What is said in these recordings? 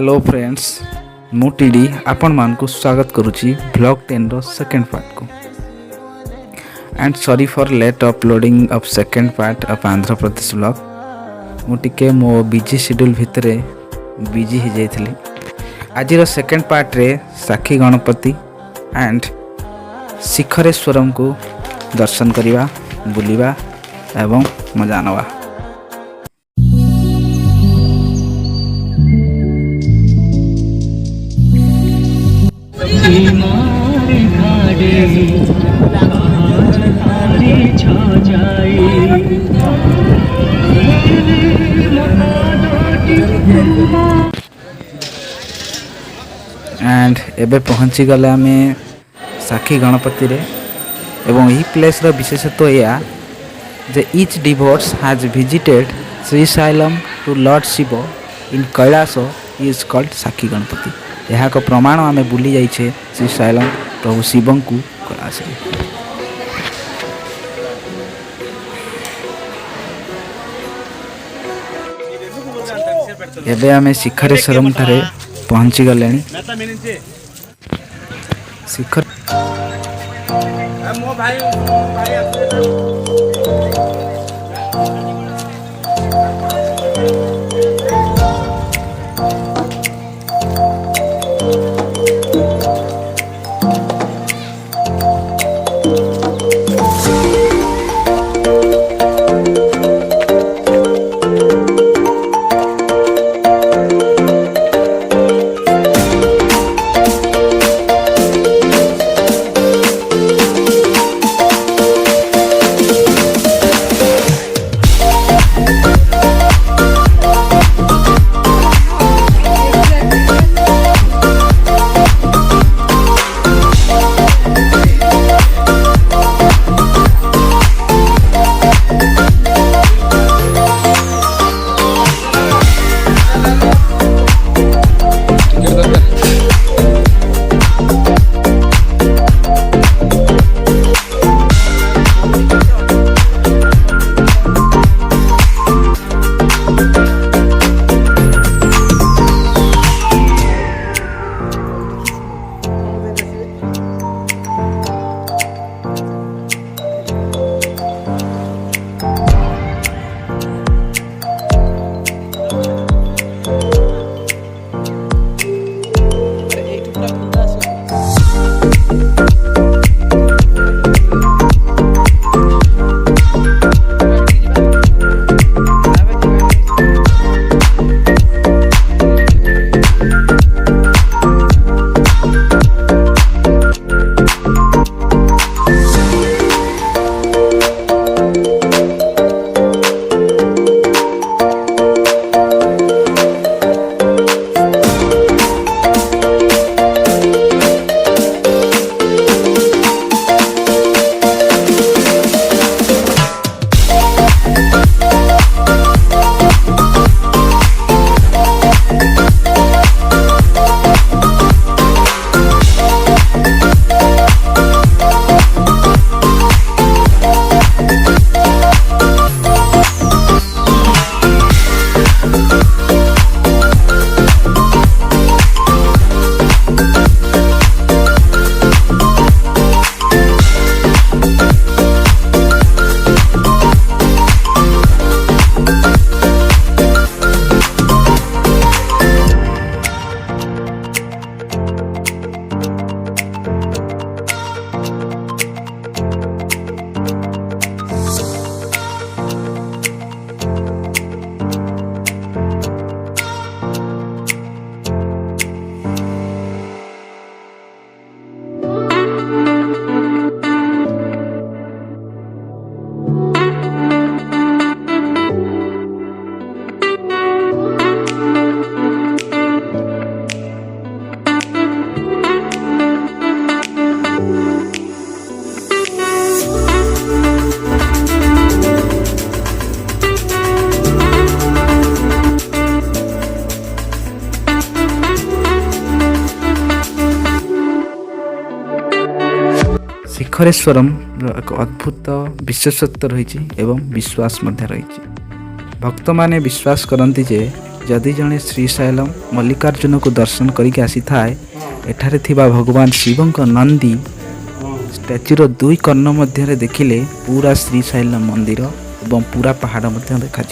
Hello friends मु TD आपण मान को स्वागत करुच्ची ब्लॉग 10 रो सेकंड पार्ट को and sorry for late uploading of second part of Andhra Pradesh blog मु टिके मो बिजी शेड्यूल भितर बिजी हो जाइली। आज सेकंड पार्ट रे साखी गणपति एंड शिखरेश्वरम को दर्शन करवा बुलिवा एवं मजा नवा। एंड एबे पहुँची गले आम साखी गणपति रे एवं यही प्लेस रो विशेषत्व या जे each divorce has visited Srisailam to lord Shiva in Kailash is called Sakshi Ganapati. यह को प्रमाण आम बुली जाइए श्रीशैलम प्रभु शिव को कैलाश एबे आम शिखरेश्वरम ठारे पहुँची गले। शिखर शिखरेश्वरम एक अद्भुत विशेषत्व रही एवं विश्वास रही। भक्त माने विश्वास करती जे जदि जड़े श्रीशैलम मल्लिकार्जुन को दर्शन करके आसी थाए एठारे थिबा भगवान शिव नंदी स्टैच्यूर दुई कर्ण मध्य देखिले पूरा श्रीशैलम मंदिर एवं पूरा पहाड़ मध्य देखा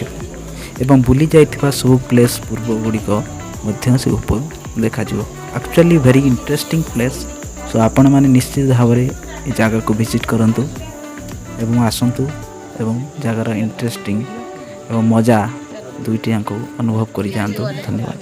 एवं बुली जाइथिबा सब प्लेस पूर्व गुड़िक मध्य से ऊपर देखा एक्चुअली वेरी इंटरेस्टिंग प्लेस। सो आपण मैंने निश्चित भाव में ये जगह को विजिट करंतु एवं आसंतु एवं जगार इंटरेस्टिंग एवं मजा दुईटी को अनुभव कर जातु। धन्यवाद।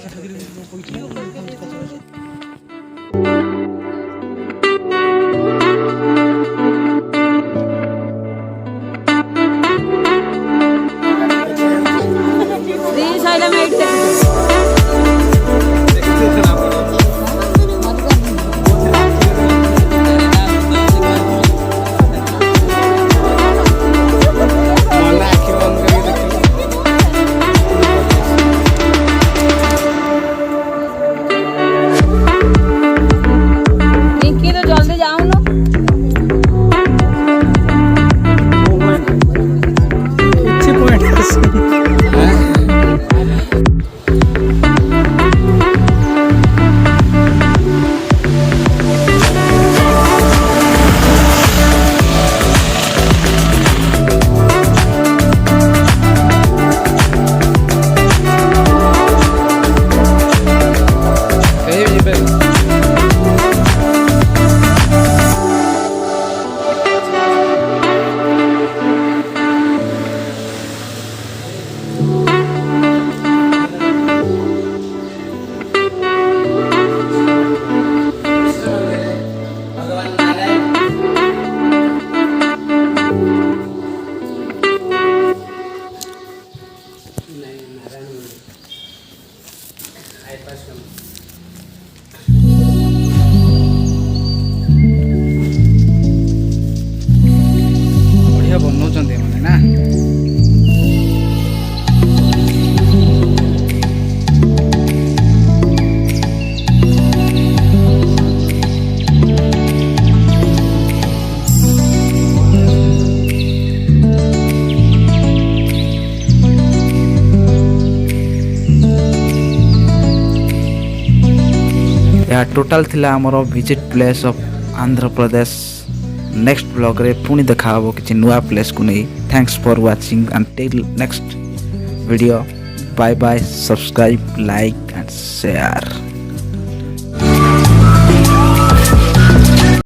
बढ़िया बनाउछन्ते माने ना। यह टोटाल थिला हमर visit place of Andhra Pradesh. Next blog रे पुणी देखा हबो किछि नुआ प्लेस को नहीं। Thanks for watching until next video. Bye bye. Subscribe, like and share.